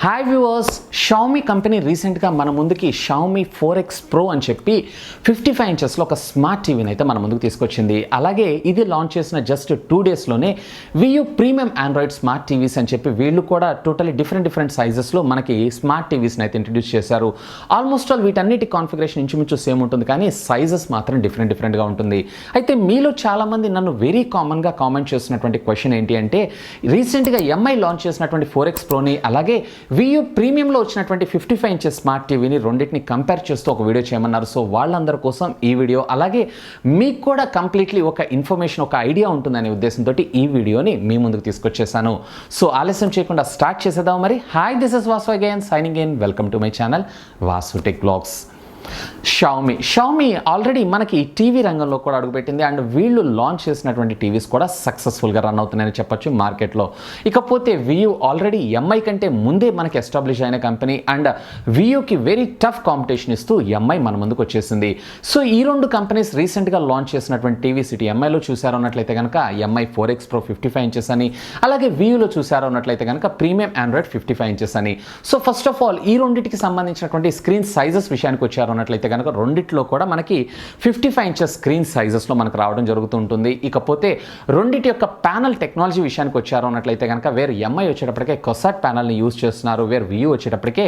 Hi viewers, Xiaomi company రీసెంట్గా మన ముందుకి షామీ 4X Pro అని చెప్పి 55 ఇంచెస్లో ఒక స్మార్ట్ టీవీని అయితే మన ముందుకు తీసుకొచ్చింది. అలాగే ఇది లాంచ్ చేసిన జస్ట్ 2 డేస్లోనే Vu premium Android smart TVs అని చెప్పి వీళ్ళు కూడా టోటలీ డిఫరెంట్ సైజెస్లో మనకి స్మార్ట్ టీవీస్ని అయితే ఇంట్రడ్యూస్ చేశారు. ఆల్మోస్ట్ ఆల్ వీటన్నిటి కాన్ఫిగరేషన్ ఇంచుమించు సేమ్ ఉంటుంది, కానీ సైజెస్ మాత్రం డిఫరెంట్గా ఉంటుంది. అయితే మీలో చాలామంది నన్ను వెరీ కామన్గా కామెంట్ చేస్తున్నటువంటి క్వశ్చన్ ఏంటి అంటే, రీసెంట్గా ఎంఐ లాంచ్ చేసినటువంటి 4X Proని అలాగే వియూ ప్రీమియంలో వచ్చినటువంటి 55 ఇంచెస్ స్మార్ట్ టీవీని రెండింటిని కంపేర్ చేస్తూ ఒక వీడియో చేయమన్నారు. సో వాళ్ళందరి కోసం ఈ వీడియో, అలాగే మీకు కూడా కంప్లీట్లీ ఒక ఇన్ఫర్మేషన్, ఒక ఐడియా ఉంటుందనే ఉద్దేశంతో ఈ వీడియోని మీ ముందుకు తీసుకొచ్చేసాను. సో ఆలస్యం చేయకుండా స్టార్ట్ చేసేద్దాం మరి. Hi, this is Vasu again signing in. Welcome to my channel Vasu tech blogs. Xiaomi already మనకి టీవీ రంగంలో కూడా అడుగుపెట్టింది అండ్ వీళ్ళు లాంచ్ చేసినటువంటి టీవీస్ కూడా సక్సెస్ఫుల్గా రన్ అవుతున్నాయని చెప్పొచ్చు మార్కెట్లో. ఇకపోతే వియూ ఆల్రెడీ ఎంఐ కంటే ముందే మనకి ఎస్టాబ్లిష్ అయిన కంపెనీ అండ్ వియూకి వెరీ టఫ్ కాంపిటీషన్ ఇస్తూ ఎంఐ మన ముందుకు వచ్చేసింది. సో ఈ రెండు కంపెనీస్ రీసెంట్గా లాంచ్ చేసినటువంటి టీవీస్ ఇటు ఎంఐలో చూసారు అన్నట్లయితే కనుక ఎంఐ 4X Pro 55 ఇంచెస్ అని, అలాగే వియూలో చూసారు అన్నట్లయితే కనుక ప్రీమియం ఆండ్రాయిడ్ 55 ఇంచెస్ అని. సో ఫస్ట్ ఆఫ్ ఆల్ ఈ రెండింటికి సంబంధించినటువంటి స్క్రీన్ సైజెస్ విషయానికి వచ్చారు అన్నట్లయితే కనుక రెండిట్లో కూడా మనకి 55 ఇంచెస్ స్క్రీన్ సైజెస్లో మనకు రావడం జరుగుతుంటుంది. ఇకపోతే రెండిటి యొక్క ప్యానల్ టెక్నాలజీ విషయానికి వచ్చారు అన్నట్లయితే కనుక వేరు ఎంఐ వచ్చేటప్పటికే కొసాట్ ప్యానల్ని యూజ్ చేస్తున్నారు, వేరు వియూ వచ్చేటప్పటికే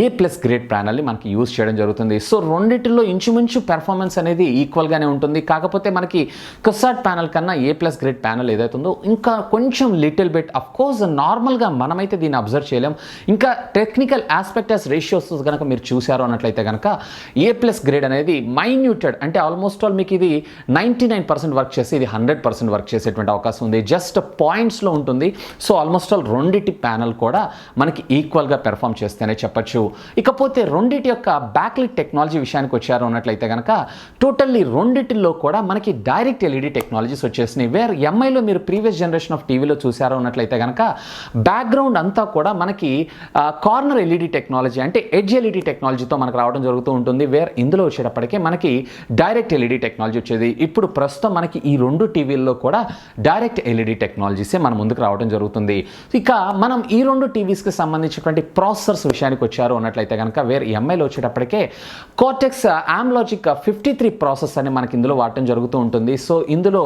A+ గ్రేడ్ ప్యానల్ని మనకి యూజ్ చేయడం జరుగుతుంది. సో రెండిటిలో ఇంచుమించు పెర్ఫార్మెన్స్ అనేది ఈక్వల్గానే ఉంటుంది. కాకపోతే మనకి కొసాట్ ప్యానల్ కన్నా A+ గ్రేడ్ ప్యానల్ ఏదైతే ఉందో ఇంకా కొంచెం లిటిల్ బిట్, అఫ్ కోర్స్ నార్మల్గా మనమైతే దీన్ని అబ్జర్వ్ చేయలేం. ఇంకా టెక్నికల్ ఆస్పెక్ట్ ఆస్ రేషియోస్ కనుక మీరు చూసారు అన్నట్లయితే కనుక A+ గ్రేడ్ అనేది మైన్యూటెడ్, అంటే ఆల్మోస్ట్ ఆల్ మీకు ఇది 99% వర్క్ చేసి ఇది 100% వర్క్ చేసేటువంటి అవకాశం ఉంది. జస్ట్ పాయింట్స్లో ఉంటుంది. సో ఆల్మోస్ట్ ఆల్ రెండిటి ప్యానల్ కూడా మనకి ఈక్వల్గా పెర్ఫామ్ చేస్తేనే చెప్పచ్చు. ఇకపోతే రెండిటి యొక్క బ్యాక్లిట్ టెక్నాలజీ విషయానికి వచ్చారు అన్నట్లయితే కనుక టోటల్లీ రెండిటిల్లో కూడా మనకి డైరెక్ట్ ఎల్ఈడి టెక్నాలజీస్ వచ్చేసినాయి. వేర్ ఎంఐలో మీరు ప్రీవియస్ జనరేషన్ ఆఫ్ టీవీలో చూసారు అన్నట్లయితే కనుక బ్యాక్గ్రౌండ్ అంతా కూడా మనకి కార్నర్ ఎల్ఈడి టెక్నాలజీ, అంటే ఎడ్జ్ ఎల్ఈడి టెక్నాలజీతో మనకు రావడం జరుగుతూ ఉంటుంది. వేర్ ఇందులో వచ్చేటప్పటికే మనకి డైరెక్ట్ ఎల్ఈడి టెక్నాలజీ వచ్చేది. ఇప్పుడు ప్రస్తుతం మనకి ఈ రెండు టీవీల్లో కూడా డైరెక్ట్ ఎల్ఈడి టెక్నాలజీసే మన ముందుకు రావడం జరుగుతుంది. ఇక మనం ఈ రెండు టీవీస్కి సంబంధించినటువంటి ప్రాసెసర్స్ విషయానికి వచ్చారు అన్నట్లయితే కనుక వేరే ఎంఐలో వచ్చేటప్పటికే కార్టెక్స్ ఆమ్లాజిక్ 53 ప్రాసెస్ అని మనకి ఇందులో వాడటం జరుగుతూ ఉంటుంది. సో ఇందులో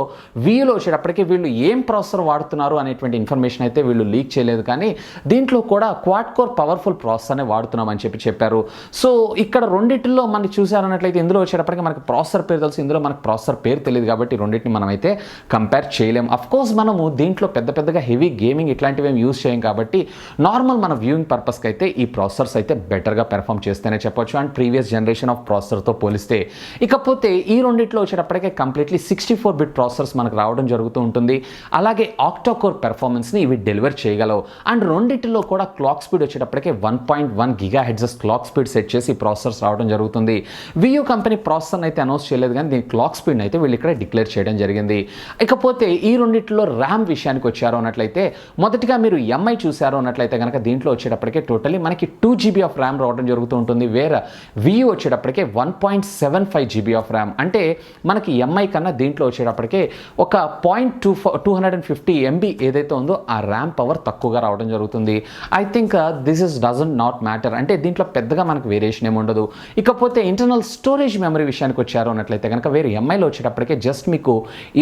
వీయూలో వచ్చేటప్పటికే వీళ్ళు ఏం ప్రాసెసర్ వాడుతున్నారు అనేటువంటి ఇన్ఫర్మేషన్ అయితే వీళ్ళు లీక్ చేయలేదు, కానీ దీంట్లో కూడా క్వాడ్ కోర్ పవర్ఫుల్ ప్రాసెసర్ అనే వాడుతున్నామని చెప్పారు. సో ఇక్కడ రెండిటిలో మనకి చూసారన్నట్లయితే ఇందులో వచ్చేటప్పటికి మనకి ప్రాసెసర్ పేరు తెలుసు, ఇందులో మనకు ప్రాసెసర్ పేరు తెలియదు కాబట్టి రెండింటిని మనం అయితే కంపేర్ చేయలేం. అఫ్ కోర్స్ మనము దీంట్లో పెద్దగా హెవీ గేమింగ్ ఇట్లాంటివి ఏం యూజ్ చేయం కాబట్టి నార్మల్ మన వ్యూయింగ్ పర్పస్కి అయితే ఈ ప్రాసెసర్స్ అయితే బెటర్గా పెర్ఫామ్ చేస్తేనే చెప్పొచ్చు అండ్ ప్రీవియస్ జనరేషన్ ఆఫ్ ప్రాసెసర్తో పోలిస్తే. ఇకపోతే ఈ రెండిట్లో వచ్చేటప్పటికే కంప్లీట్లీ 64 బిట్ ప్రాసెసర్స్ మనకు రావడం జరుగుతూ ఉంటుంది. అలాగే ఆక్టా కోర్ పెర్ఫార్మెన్స్ని ఇవి డెలివర్ చేయగలవు అండ్ రెండిటిలో కూడా క్లాక్ స్పీడ్ వచ్చేటప్పటికే 1.1 GHz క్లాక్ స్పీడ్ సెట్ చేసి ప్రాసెసర్స్ రావడం జరుగుతుంది. వియూ కంపెనీ ప్రాసెసర్ అయితే అనౌన్స్ చేయలేదు, కానీ దీని క్లాక్ స్పీడ్ అయితే వీళ్ళు ఇక్కడ డిక్లేర్ చేయడం జరిగింది. ఇకపోతే ఈ రెండిట్లో ర్యామ్ విషయానికి వచ్చారు అన్నట్లయితే మొదటిగా మీరు ఎంఐ చూసారు అన్నట్లయితే కనుక దీంట్లో వచ్చేటప్పటికే టోటలీ మనకి 2 GB ఆఫ్ ర్యామ్ రావడం జరుగుతూ ఉంటుంది. వేరే వియూ వచ్చేటప్పటికే 1.75 GB ఆఫ్ ర్యామ్, అంటే మనకి ఎంఐ కన్నా దీంట్లో వచ్చేటప్పటికే ఒక 250 MB ఏదైతే ఉందో ఆ ర్యామ్ పవర్ తక్కువగా రావడం జరుగుతుంది. I think this is doesn't not matter, అంటే దీంట్లో పెద్దగా మనకు వేరియేషన్ ఏమి ఉండదు. ఇకపోతే ఇంటర్నల్ స్టోరేజ్ మెమరీ విషయానికి వచ్చారు అన్నట్లయితే కనుక వేరే ఎంఐలో వచ్చేటప్పటికే జస్ట్ మీకు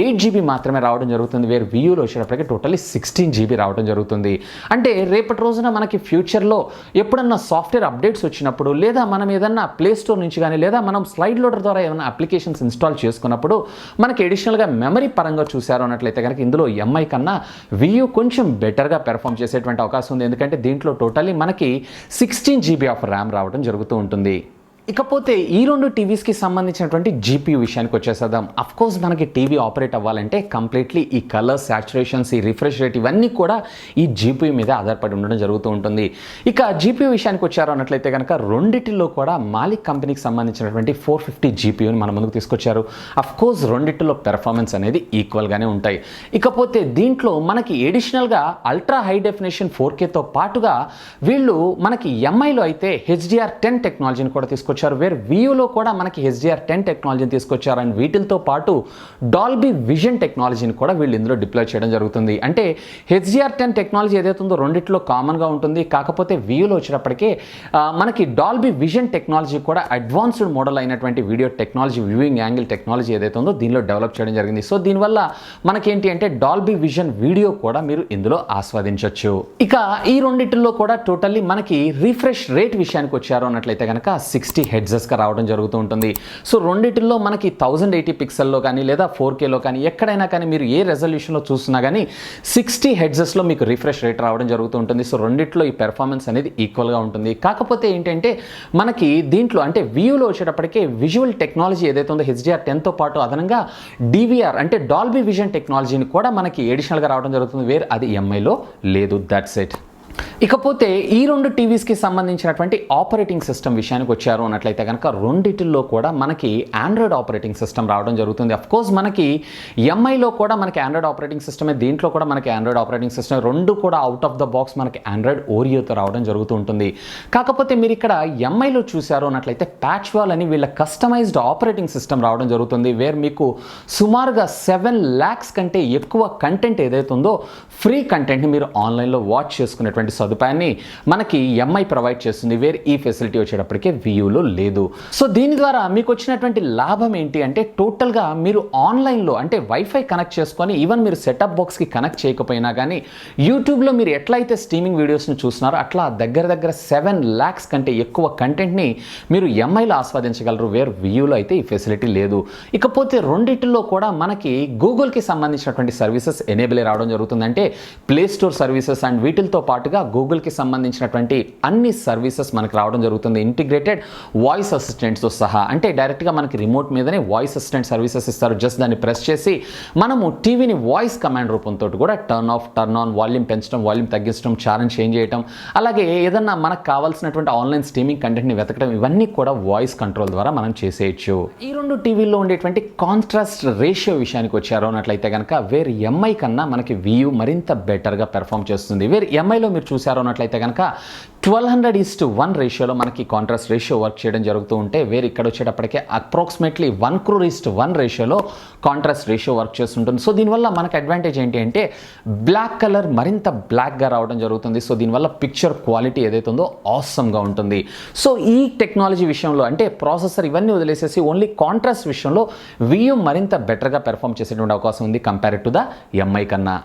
8 GB మాత్రమే రావడం జరుగుతుంది. వేరే వియూలో వచ్చేటప్పటికే టోటలీ 16 GB రావడం జరుగుతుంది. అంటే రేపటి రోజున మనకి ఫ్యూచర్లో ఎప్పుడన్నా సాఫ్ట్వేర్ అప్డేట్స్ వచ్చినప్పుడు, లేదా మనం ఏదన్నా ప్లే స్టోర్ నుంచి కానీ, లేదా మనం స్లైడ్ లోడర్ ద్వారా ఏమైనా అప్లికేషన్స్ ఇన్స్టాల్ చేసుకున్నప్పుడు మనకి అడిషనల్గా మెమరీ పరంగా చూసారు అన్నట్లయితే కనుక ఇందులో ఎంఐ కన్నా వియూ కొంచెం బెటర్గా పెర్ఫామ్ చేసేటువంటి అవకాశం ఉంది. ఎందుకంటే దీంట్లో టోటలీ మనకి 16 GB ఆఫ్ ర్యామ్ రావడం జరుగుతూ ఉంటుంది. ఇకపోతే ఈ రెండు టీవీస్కి సంబంధించినటువంటి జీపీయూ విషయానికి వచ్చేసేద్దాం. అఫ్ కోర్స్ మనకి టీవీ ఆపరేట్ అవ్వాలంటే కంప్లీట్లీ ఈ కలర్, సాచురేషన్స్, ఈ రిఫ్రెష్ రేట్ ఇవన్నీ కూడా ఈ జీపీయూ మీద ఆధారపడి ఉండడం జరుగుతూ ఉంటుంది. ఇక జీపీయూ విషయానికి వచ్చారు అన్నట్లయితే కనుక రెండిటిలో కూడా మాలిక్ కంపెనీకి సంబంధించినటువంటి 450 జీపీయూని మన ముందుకు తీసుకొచ్చారు. అఫ్ కోర్స్ రెండిటిలో పెర్ఫార్మెన్స్ అనేది ఈక్వల్గానే ఉంటాయి. ఇకపోతే దీంట్లో మనకి ఎడిషనల్గా అల్ట్రా హై డెఫినేషన్ 4Kతో పాటుగా వీళ్ళు మనకి ఎంఐలో అయితే HDR10 టెక్నాలజీని కూడా తీసుకొచ్చారు. తీసుకొచ్చారు, వేర్ వియూలో కూడా మనకి HDR10 టెక్నాలజీని తీసుకొచ్చారు. అండ్ వీటితో పాటు డాల్బీ విజన్ టెక్నాలజీని కూడా వీళ్ళు ఇందులో డిప్లాయ్ చేయడం జరుగుతుంది. అంటే HDR10 టెక్నాలజీ ఏదైతే ఉందో రెండిట్లో కామన్గా ఉంటుంది. కాకపోతే వియూలో వచ్చేటప్పటికే మనకి డాల్బీ విజన్ టెక్నాలజీ కూడా అడ్వాన్స్డ్ మోడల్ అయినటువంటి video technology, viewing angle technology ఏదైతే ఉందో దీనిలో డెవలప్ చేయడం జరిగింది. సో దీనివల్ల మనకేంటి అంటే డాల్బీ విజన్ వీడియో కూడా మీరు ఇందులో ఆస్వాదించవచ్చు. ఇక ఈ రెండిటిల్లో కూడా టోటల్లీ మనకి రిఫ్రెష్ రేట్ విషయానికి వచ్చారు అన్నట్లయితే కనుక 60 హెర్ట్జ్గా రావడం జరుగుతూ ఉంటుంది. సో రెండిటిల్లో మనకి 1080 పిక్సెల్లో కానీ లేదా 4Kలో కానీ ఎక్కడైనా కానీ మీరు ఏ రెజల్యూషన్లో చూసినా కానీ 60 హెర్ట్జ్లో మీకు రిఫ్రెష్ రేట్ రావడం జరుగుతూ ఉంటుంది. సో రెండిట్లో ఈ పెర్ఫార్మెన్స్ అనేది ఈక్వల్గా ఉంటుంది. కాకపోతే ఏంటంటే మనకి దీంట్లో అంటే వ్యూలో వచ్చేటప్పటికే విజువల్ టెక్నాలజీ ఏదైతే ఉందో HDR10తో పాటు అదనంగా DVR అంటే డాల్బీ విజన్ టెక్నాలజీని కూడా మనకి ఎడిషనల్గా రావడం జరుగుతుంది, వేర్ అది MIలో లేదు. That's it. ఇకపోతే ఈ రెండు టీవీస్కి సంబంధించినటువంటి ఆపరేటింగ్ సిస్టమ్ విషయానికి వచ్చారు అన్నట్లయితే కనుక రెండిటిల్లో కూడా మనకి ఆండ్రాయిడ్ ఆపరేటింగ్ సిస్టమ్ రావడం జరుగుతుంది. అఫ్కోర్స్ మనకి ఎంఐలో కూడా మనకి ఆండ్రాయిడ్ ఆపరేటింగ్ సిస్టమే, దీంట్లో కూడా మనకి ఆండ్రాయిడ్ ఆపరేటింగ్ సిస్టమ్, రెండు కూడా అవుట్ ఆఫ్ ద బాక్స్ మనకి ఆండ్రాయిడ్ ఓరియోతో రావడం జరుగుతూ ఉంటుంది. కాకపోతే మీరు ఇక్కడ ఎంఐలో చూశారు అన్నట్లయితే ప్యాచ్ వాల్ అని వీళ్ళ కస్టమైజ్డ్ ఆపరేటింగ్ సిస్టమ్ రావడం జరుగుతుంది, వేర్ మీకు సుమారుగా 7 lakhs కంటే ఎక్కువ కంటెంట్ ఏదైతే ఉందో ఫ్రీ కంటెంట్ని మీరు ఆన్లైన్లో వాచ్ చేసుకునేటువంటి సదుపాయాన్ని మనకి ఎంఐ ప్రొవైడ్ చేస్తుంది, వేర్ ఈ ఫెసిలిటీ వచ్చేటప్పటికే వియూలో లేదు. సో దీని ద్వారా మీకు వచ్చినటువంటి లాభం ఏంటి అంటే టోటల్గా మీరు ఆన్లైన్లో అంటే వైఫై కనెక్ట్ చేసుకొని ఈవెన్ మీరు సెటప్ బాక్స్కి కనెక్ట్ చేయకపోయినా కానీ యూట్యూబ్లో మీరు ఎట్లయితే స్ట్రీమింగ్ వీడియోస్ని చూస్తున్నారో అట్లా దగ్గర 7 lakhs కంటే ఎక్కువ కంటెంట్ని మీరు ఎంఐలో ఆస్వాదించగలరు, వేర్ వియూలో అయితే ఈ ఫెసిలిటీ లేదు. ఇకపోతే రెండిటిలో కూడా మనకి గూగుల్కి సంబంధించినటువంటి సర్వీసెస్ ఎనేబుల్ రావడం జరుగుతుంది. అంటే ప్లే స్టోర్ సర్వీసెస్ అండ్ వీటితో పాటుగా గూగుల్కి సంబంధించినటువంటి అన్ని సర్వీసెస్ మనకు రావడం జరుగుతుంది, ఇంటిగ్రేటెడ్ వాయిస్ అసిస్టెంట్స్తో సహా. అంటే డైరెక్ట్గా మనకి రిమోట్ మీదనే వాయిస్ అసిస్టెంట్ సర్వీసెస్ ఇస్తారు. జస్ట్ దాన్ని ప్రెస్ చేసి మనము టీవీని వాయిస్ కమాండ్ రూపంతో కూడా turn off, turn on, volume పెంచడం, వాల్యూమ్ తగ్గించడం, ఛానల్ చేంజ్ చేయడం, అలాగే ఏదన్నా మనకు కావాల్సినటువంటి ఆన్లైన్ స్ట్రీమింగ్ కంటెంట్ని వెతకడం, ఇవన్నీ కూడా వాయిస్ కంట్రోల్ ద్వారా మనం చేసేయచ్చు. ఈ రెండు టీవీల్లో ఉండేటువంటి కాంట్రాస్ట్ రేషియో విషయానికి వచ్చారు అన్నట్లయితే కనుక వేర్ ఎంఐ కన్నా మనకి వ్యూ మరింత బెటర్గా పెర్ఫామ్ చేస్తుంది. వేర్ ఎంఐలో మీరు చూసారు అన్నట్లయితే కనుక 12:1 రేషియోలో మనకి కాంట్రాస్ట్ రేషియో వర్క్ చేయడం జరుగుతూ ఉంటే, వేరే ఇక్కడ వచ్చేటప్పటికే అప్రాక్సిమేట్లీ 1 crore:1 రేషియోలో కాంట్రాస్ట్ రేషియో వర్క్ చేస్తుంటుంది. సో దీనివల్ల మనకు అడ్వాంటేజ్ ఏంటి అంటే బ్లాక్ కలర్ మరింత బ్లాక్గా రావడం జరుగుతుంది. సో దీనివల్ల పిక్చర్ క్వాలిటీ ఏదైతే ఉందో ఆసమ్గా ఉంటుంది. సో ఈ టెక్నాలజీ విషయంలో అంటే ప్రాసెసర్ ఇవన్నీ వదిలేసేసి ఓన్లీ కాంట్రాస్ట్ విషయంలో వ్యూ మరింత బెటర్గా పెర్ఫామ్ చేసేటువంటి అవకాశం ఉంది కంపేర్ టు ద ఎంఐ కన్నా.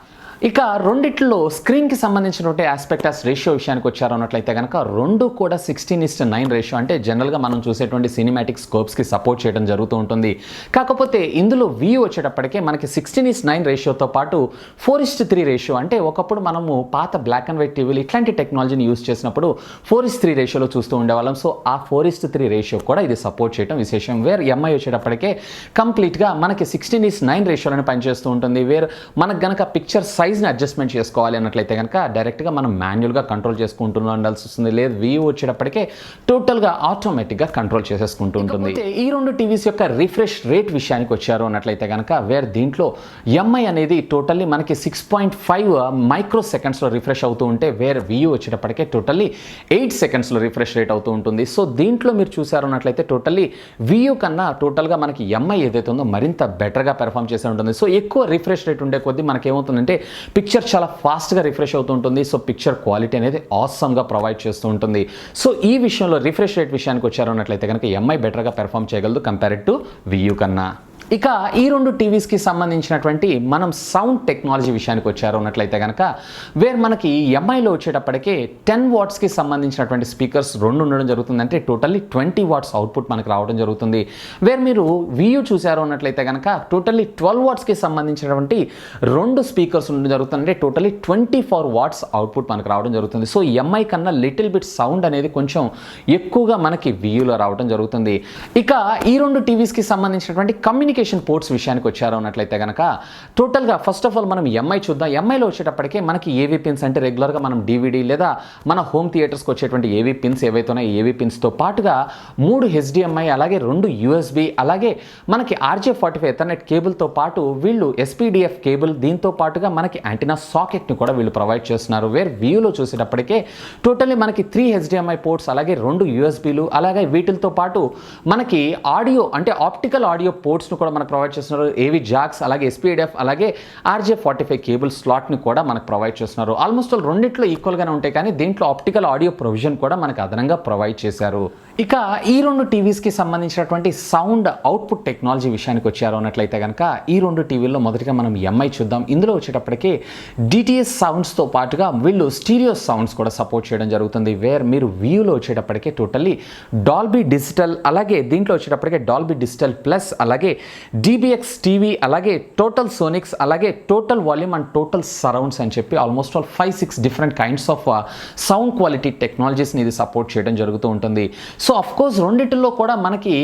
ఇక రెండిట్లో స్క్రీన్కి సంబంధించినటువంటి ఆస్పెక్టాస్ రేషియో విషయానికి వచ్చారు అన్నట్లయితే కనుక రెండు కూడా 16:9 రేషియో అంటే జనరల్గా మనం చూసేటువంటి సినిమాటిక్ స్కోప్స్కి సపోర్ట్ చేయడం జరుగుతూ ఉంటుంది. కాకపోతే ఇందులో వ్యూ వచ్చేటప్పటికే మనకి 16:9 రేషియోతో పాటు 4:3 రేషియో అంటే ఒకప్పుడు మనము పాత బ్లాక్ అండ్ వైట్ టీవీలు ఇట్లాంటి టెక్నాలజీని యూజ్ చేసినప్పుడు 4:3 రేషియోలో చూస్తూ ఉండేవాళ్ళం. సో ఆ 4:3 రేషియో కూడా ఇది సపోర్ట్ చేయడం విశేషం. వేర్ ఎంఐ వచ్చేటప్పటికే కంప్లీట్గా మనకి 16:9 రేషియోలోనే పనిచేస్తూ ఉంటుంది. వేర్ మనకు గనక పిక్చర్ సైజ్ని అడ్జస్ట్మెంట్ చేసుకోవాలి అన్నట్లయితే కనుక డైరెక్ట్గా మనం మాన్యువల్గా కంట్రోల్ చేసుకుంటూ ఉండాల్సి వస్తుంది, లేదు వ్యూ వచ్చేటప్పటికే టోటల్గా ఆటోమేటిక్గా కంట్రోల్ చేసేసుకుంటూ ఉంటుంది. ఈ రెండు టీవీస్ యొక్క రిఫ్రెష్ రేట్ విషయానికి వచ్చారు అన్నట్లయితే కనుక వేర్ దీంట్లో ఎంఐ అనేది టోటల్లీ మనకి 6.5 మైక్రో సెకండ్స్లో రిఫ్రెష్ అవుతూ ఉంటే, వేర్ వ్యూ వచ్చేటప్పటికే టోటల్లీ 8 సెకండ్స్లో రిఫ్రెష్ రేట్ అవుతూ ఉంటుంది. సో దీంట్లో మీరు చూసారు అన్నట్లయితే టోటల్లీ వ్యూ కన్నా టోటల్గా మనకి ఎంఐ ఏదైతే ఉందో మరింత బెటర్గా పెర్ఫామ్ చేసి ఉంటుంది. సో ఎక్కువ రిఫ్రెష్ రేట్ ఉండే కొద్దీ మనకి ఏమవుతుందంటే పిక్చర్ చాలా ఫాస్ట్గా రిఫ్రెష్ అవుతూ ఉంటుంది. సో పిక్చర్ క్వాలిటీ అనేది ఆసమ్గా ప్రొవైడ్ చేస్తూ ఉంటుంది. సో ఈ విషయంలో రిఫ్రెష్ రేట్ విషయానికి వచ్చారు అన్నట్లయితే కనుక ఎంఐ బెటర్గా పెర్ఫామ్ చేయగలదు కంపేర్ టు వ్యూ కన్నా. ఇక ఈ రెండు టీవీస్కి సంబంధించినటువంటి మనం సౌండ్ టెక్నాలజీ విషయానికి వచ్చారు అన్నట్లయితే కనుక వేర్ మనకి ఎంఐలో వచ్చేటప్పటికే 10 wattsకి సంబంధించినటువంటి స్పీకర్స్ రెండు ఉండడం జరుగుతుంది. అంటే టోటల్లీ 20 watts అవుట్పుట్ మనకు రావడం జరుగుతుంది. వేర్ మీరు వ్యూ చూసారు అన్నట్లయితే కనుక టోటల్లీ 12 wattsకి సంబంధించినటువంటి 2 స్పీకర్స్ ఉండడం జరుగుతుంది. అంటే టోటల్లీ 24 watts అవుట్పుట్ మనకు రావడం జరుగుతుంది. సో ఎంఐ కన్నా లిటిల్ బిట్ సౌండ్ అనేది కొంచెం ఎక్కువగా మనకి వ్యూలో రావడం జరుగుతుంది. ఇక ఈ రెండు టీవీస్కి సంబంధించినటువంటి కమ్యూనికేషన్ కమ్యూనికేషన్ పోర్ట్స్ విషయానికి వచ్చారు అన్నట్లయితే కనుక టోటల్గా ఫస్ట్ ఆఫ్ ఆల్ మనం ఎంఐ చూద్దాం. ఎంఐలో వచ్చేటప్పటికే మనకి ఏవీ పిన్స్ అంటే రెగ్యులర్గా మనం DVD లేదా మన హోమ్ థియేటర్స్కి వచ్చేటువంటి ఏవీ పిన్స్ ఏవైతే ఉన్నాయో ఏవీ పిన్స్తో పాటుగా 3 HDMI అలాగే 2 USB అలాగే మనకి RJ45 ఎథర్నెట్ కేబుల్తో పాటు వీళ్ళు SPDF కేబుల్ దీంతో పాటుగా మనకి యాంటీనా సాకెట్ని కూడా వీళ్ళు ప్రొవైడ్ చేస్తున్నారు. వ్యూలో చూసేటప్పటికే టోటల్లీ మనకి 3 HDMI పోర్ట్స్ అలాగే 2 USBలు అలాగే వీటితో పాటు మనకి ఆడియో అంటే ఆప్టికల్ ఆడియో పోర్ట్స్ను కూడా మనకు ప్రొవైడ్ చేస్తున్నారు. ఏవి జాక్స్ అలాగే SPDF అలాగే RJ45 కేబుల్ స్లాట్ని కూడా మనకు ప్రొవైడ్ చేస్తున్నారు. ఆల్మోస్ట్ రెండిట్లో ఈక్వల్గానే ఉంటాయి కానీ దీంట్లో ఆప్టికల్ ఆడియో ప్రొవిజన్ కూడా మనకు అదనంగా ప్రొవైడ్ చేశారు. ఇక ఈ 2 టీవీస్కి సంబంధించినటువంటి సౌండ్ అవుట్పుట్ టెక్నాలజీ విషయానికి వచ్చారు అన్నట్లయితే కనుక ఈ 2 టీవీల్లో మొదటిగా మనం ఎంఐ చూద్దాం. ఇందులో వచ్చేటప్పటికి DTS సౌండ్స్తో పాటుగా వీళ్ళు స్టీరియో సౌండ్స్ కూడా సపోర్ట్ చేయడం జరుగుతుంది. వేర్ మీరు వ్యూలో వచ్చేటప్పటికి టోటల్లీ డాల్బీ డిజిటల్ అలాగే దీంట్లో వచ్చేటప్పటికే డాల్బీ డిజిటల్ ప్లస్ అలాగే DBX టీవీ అలాగే టోటల్ సోనిక్స్ అలాగే total volume and total surrounds అని చెప్పి almost 5-6 different kinds of sound quality టెక్నాలజీస్ని ఇది సపోర్ట్ చేయడం జరుగుతూ ఉంటుంది. సో అఫ్ కోర్స్ రెండిట్లో కూడా మనకి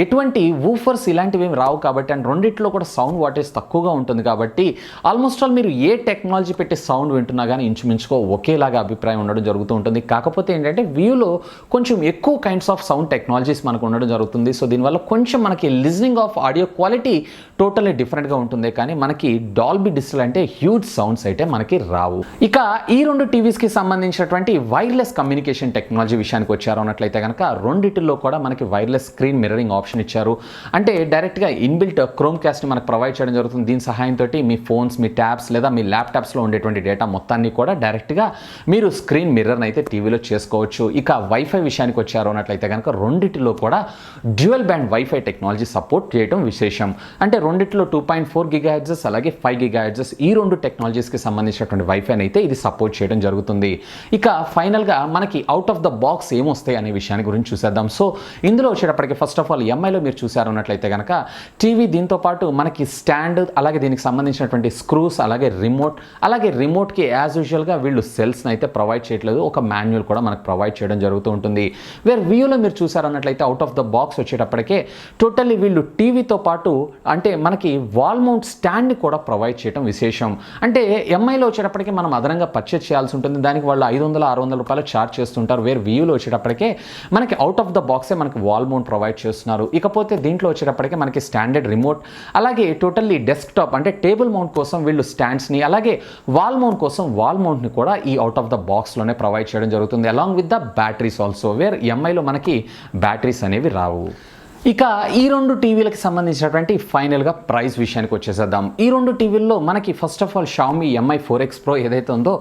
ఎటువంటి వూఫర్స్ ఇలాంటివి ఏమి రావు కాబట్టి అండ్ రెండిట్లో కూడా సౌండ్ వాటేజ్ తక్కువగా ఉంటుంది కాబట్టి ఆల్మోస్ట్ ఆల్ మీరు ఏ టెక్నాలజీ పెట్టి సౌండ్ వింటున్నా కానీ ఇంచుమించుకో ఒకేలాగా అభిప్రాయం ఉండడం జరుగుతూ ఉంటుంది. కాకపోతే ఏంటంటే వ్యూలో కొంచెం ఎక్కువ కైండ్స్ ఆఫ్ సౌండ్ టెక్నాలజీస్ మనకు ఉండడం జరుగుతుంది. సో దీనివల్ల కొంచెం మనకి listening of audio quality totally డిఫరెంట్గా ఉంటుంది కానీ మనకి డాల్బీ డిజిటల్ అంటే హ్యూజ్ సౌండ్స్ అయితే మనకి రావు. ఇక ఈ 2 టీవీస్కి సంబంధించినటువంటి వైర్లెస్ కమ్యూనికేషన్ టెక్నాలజీ విషయానికి వచ్చారు అన్నట్లయితే కనుక రెండిటిల్లో కూడా మనకి వైర్లెస్ స్క్రీన్ మిర్రరింగ్ ఆప్షన్ ఇచ్చారు. అంటే డైరెక్ట్గా ఇన్బిల్ట్ క్రోమ్ కాస్ట్ని మనకు ప్రొవైడ్ చేయడం జరుగుతుంది. దీని సహాయంతో మీ ఫోన్స్ మీ ట్యాబ్స్ లేదా మీ ల్యాప్టాప్స్లో ఉండేటువంటి డేటా మొత్తాన్ని కూడా డైరెక్ట్గా మీరు స్క్రీన్ మిర్రర్ని అయితే టీవీలో చేసుకోవచ్చు. ఇక వైఫై విషయానికి వచ్చారు అన్నట్లయితే కనుక రెండిటిలో కూడా dual band wifi technology support చేయడం విశేషం. అంటే రెండిట్లో 2.4 GHz అలాగే 5 GHz ఈ 2 టెక్నాలజీస్కి సంబంధించినటువంటి వైఫైని అయితే ఇది సపోర్ట్ చేయడం జరుగుతుంది. ఇక ఫైనల్గా మనకి అవుట్ ఆఫ్ ద బాక్స్ ఏమొస్తాయి అనే విషయాన్ని గురించి చూసేద్దాం. సో ఇందులో వచ్చేటప్పటికి ఫస్ట్ ఆఫ్ ఆల్ ఎంఐలో మీరు చూసారు అన్నట్లయితే కనుక టీవీ దీంతో పాటు మనకి స్టాండ్ అలాగే దీనికి సంబంధించినటువంటి స్క్రూస్ అలాగే రిమోట్కి యాజ్ యూజువల్గా వీళ్ళు సెల్స్ని అయితే ప్రొవైడ్ చేయట్లేదు. ఒక మాన్యువల్ కూడా మనకు ప్రొవైడ్ చేయడం జరుగుతూ ఉంటుంది. వేర్ వ్యూలో మీరు చూసారు అన్నట్లయితే అవుట్ ఆఫ్ ద బాక్స్ వచ్చేటప్పటికే టోటల్లీ వీళ్ళు టీవీతో పాటు అంటే మనకి వాల్ మౌంట్ స్టాండ్ని కూడా ప్రొవైడ్ చేయడం విశేషం. అంటే ఎంఐలో వచ్చేటప్పటికి మనం అదనంగా పర్చేజ్ చేయాల్సి ఉంటుంది. దానికి వాళ్ళు 500-600 రూపాయలు ఛార్జ్ చేస్తుంటారు. వేర్ వ్యూలో వచ్చేటప్పటికే మనకి అవుట్ ఆఫ్ ద బాక్సే మనకి వాల్ మౌంట్ ప్రొవైడ్ చేస్తున్నారు. ఇకపోతే దీంట్లో వచ్చేటప్పటికే మనకి స్టాండర్డ్ రిమోట్ అలాగే టోటల్లీ డెస్క్టాప్ అంటే టేబుల్ మౌంట్ కోసం వీళ్ళు స్టాండ్స్ని అలాగే వాల్ మౌంట్ కోసం వాల్ మౌంట్ని కూడా ఈ అవుట్ ఆఫ్ ద బాక్స్లోనే ప్రొవైడ్ చేయడం జరుగుతుంది. Along with the batteries also where ఎంఐలో మనకి బ్యాటరీస్ అనేవి రావు. ఇక ఈ 2 టీవీలకు సంబంధించినటువంటి ఫైనల్గా ప్రైస్ విషయానికి వచ్చేసేద్దాం. ఈ 2 టీవీల్లో మనకి first of all Xiaomi Mi 4X Pro ఏదైతే ఉందో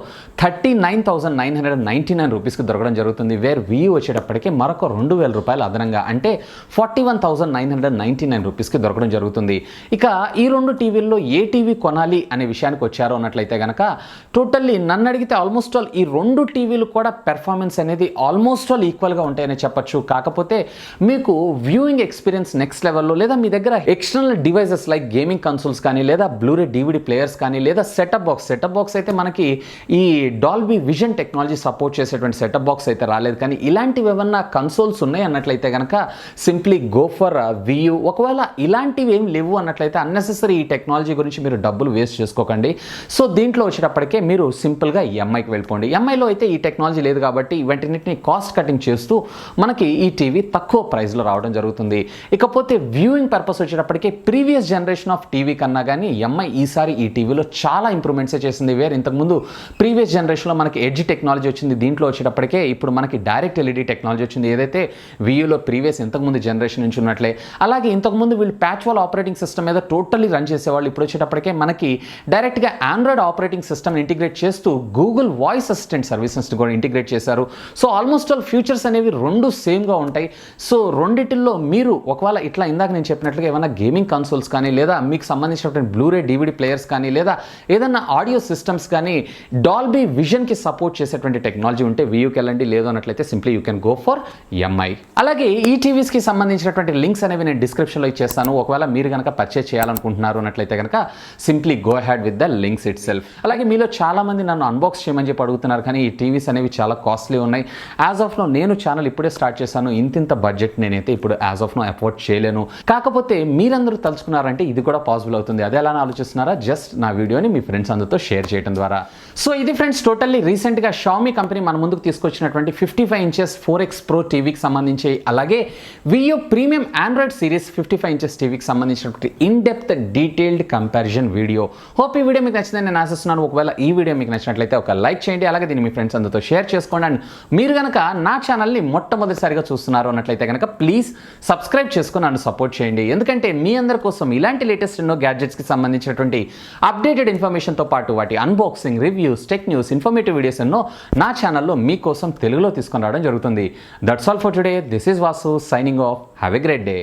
39,999 రూపీస్కి దొరకడం జరుగుతుంది. వేర్ Vivo వచ్చేటప్పటికి మరొక 2,000 రూపాయలు అదనంగా అంటే 41,999 రూపీస్కి దొరకడం జరుగుతుంది. ఇక ఈ 2 టీవీల్లో ఏ టీవీ కొనాలి అనే విషయానికి వచ్చారో అన్నట్లయితే కనుక టోటల్లీ నన్ను అడిగితే ఆల్మోస్ట్ ఆల్ ఈ 2 టీవీలు కూడా పెర్ఫార్మెన్స్ అనేది ఆల్మోస్ట్ ఆల్ ఈక్వల్గా ఉంటాయని చెప్పచ్చు. కాకపోతే మీకు వ్యూయింగ్ ఎక్స్పీరియన్స్ నెక్స్ట్ లెవెల్లో లేదా మీ దగ్గర external devices like gaming consoles కానీ లేదా బ్లూరే DVD ప్లేయర్స్ కానీ లేదా సెటప్ బాక్స్ అయితే మనకి ఈ డాల్బీ విజన్ టెక్నాలజీ సపోర్ట్ చేసేటువంటి సెటప్ బాక్స్ అయితే రాలేదు. కానీ ఇలాంటివి ఏమన్నా కన్సోల్స్ ఉన్నాయి అన్నట్లయితే కనుక సింప్లీ గో ఫర్ Viu. ఒకవేళ ఇలాంటివి ఏం లేవు అన్నట్లయితే అన్నెసెసరీ ఈ టెక్నాలజీ గురించి మీరు డబ్బులు వేస్ట్ చేసుకోకండి. సో దీంట్లో వచ్చేటప్పటికే మీరు సింపుల్గా ఎంఐకి వెళ్ళిపోండి. ఎంఐలో అయితే ఈ టెక్నాలజీ లేదు కాబట్టి ఇవన్నిటిని కాస్ట్ కటింగ్ చేస్తూ మనకి ఈ టీవీ తక్కువ ప్రైస్లో రావడం జరుగుతుంది. ఇకపోతే వ్యూయింగ్ పర్పస్ వచ్చేటప్పటికి ప్రీవియస్ జనరేషన్ ఆఫ్ టీవీ కన్నా కానీ ఎంఐ ఈసారి ఈ టీవీలో చాలా ఇంప్రూవ్మెంట్సే చేసింది. వేర్ ఇంతకుముందు ప్రీవియస్ జనరేషన్లో మనకి ఎడ్జ్ టెక్నాలజీ వచ్చింది. దీంట్లో వచ్చేటప్పటికే ఇప్పుడు మనకి డైరెక్ట్ LED టెక్నాలజీ వచ్చింది. ఏదైతే Vivoలో ప్రీవియస్ ఇంతకుముందు జనరేషన్ నుంచి ఉన్నట్లే అలాగే ఇంతకుముందు వీళ్ళు ప్యాచ్ వాల్ ఆపరేటింగ్ సిస్టమ్ మీద టోటల్లీ రన్ చేసేవాళ్ళు. ఇప్పుడు వచ్చేటప్పటికే మనకి డైరెక్ట్గా ఆండ్రాయిడ్ ఆపరేటింగ్ సిస్టమ్ ఇంటిగ్రేట్ చేస్తూ గూగుల్ వాయిస్ అసిస్టెంట్ సర్వీసెస్ కూడా ఇంటిగ్రేట్ చేశారు. సో ఆల్మోస్ట్ ఆల్ ఫీచర్స్ అనేవి 2 సేమ్గా ఉంటాయి. సో రెండిటిల్లో మీరు ఒకవేళ ఇట్లా ఇందాక నేను చెప్పినట్లుగా ఏమైనా గేమింగ్ కన్సోల్స్ కానీ లేదా మీకు సంబంధించినటువంటి బ్లూరే DVD ప్లేయర్స్ కానీ లేదా ఏదైనా ఆడియో సిస్టమ్స్ కానీ డాల్బీ విజన్కి సపోర్ట్ చేసేటువంటి టెక్నాలజీ ఉంటే Vivoకి వెళ్ళండి. లేదు అన్నట్లయితే simply you can go for MI. అలాగే ఈ టీవీస్కి సంబంధించినటువంటి లింక్స్ అనేవి నేను డిస్క్రిప్షన్లో ఇచ్చేస్తాను. ఒకవేళ మీరు కనుక పర్చేస్ చేయాలనుకుంటున్నారు అన్నట్లయితే కనుక simply go ahead with the links it self. అలాగే మీలో చాలా మంది నన్ను అన్బాక్స్ చేయమని చెప్పి అడుగుతున్నారు కానీ ఈ టీవీస్ అనేవి చాలా కాస్ట్లీ ఉన్నాయి. యాజ్ ఆఫ్ నో నేను ఛానల్ ఇప్పుడే స్టార్ట్ చేశాను. ఇంత బడ్జెట్ నేనైతే ఇప్పుడు యాజ్ ఆఫ్ మాత్రం అఫోర్డ్ చేయలేను. కాకపోతే మీరందరూ తలుచుకున్నారంటే ఇది కూడా పాసిబుల్ అవుతుంది. అదే ఎలా ఆలోచిస్తున్నారా? జస్ట్ నా వీడియోని మీ ఫ్రెండ్స్ అందరితో షేర్ చేయడం ద్వారా. సో ఇది ఫ్రెండ్స్ టోటల్లీ రీసెంట్గా షామీ కంపెనీ మన ముందుకు తీసుకొచ్చినటువంటి 55 ఇంచెస్ 4X Pro టీవీకి సంబంధించి, అలాగే Veo premium Android series 55 inches టీవీకి సంబంధించినటువంటి in depth detailed comparison video. Hope ఈ వీడియో మీకు నచ్చిందని నేను ఆశిస్తున్నాను. ఒకవేళ ఈ వీడియో మీకు నచ్చినట్లయితే ఒక లైక్ చేయండి, అలాగే దీన్ని మీ ఫ్రెండ్స్ అందరితో షేర్ చేసుకోండి. అండ్ మీరు కనుక నా ఛానల్ని మొట్టమొదటిసారిగా చూస్తున్నారు అన్నట్లయితే కనుక ప్లీజ్ సబ్స్క్రైబ్ చేసుకుని నన్ను సపోర్ట్ చేయండి. ఎందుకంటే మీ అందరి కోసం ఇలాంటి లేటెస్ట్ ఎన్నో గ్యాడ్జెట్స్కి సంబంధించినటువంటి అప్డేటెడ్ ఇన్ఫర్మేషన్తో పాటు వాటి unboxing, reviews, tech news, informative videos ఎన్నో నా ఛానల్లో మీకోసం తెలుగులో తీసుకొని రావడం జరుగుతుంది. That's all for today. This is Vasu signing off. Have a great day.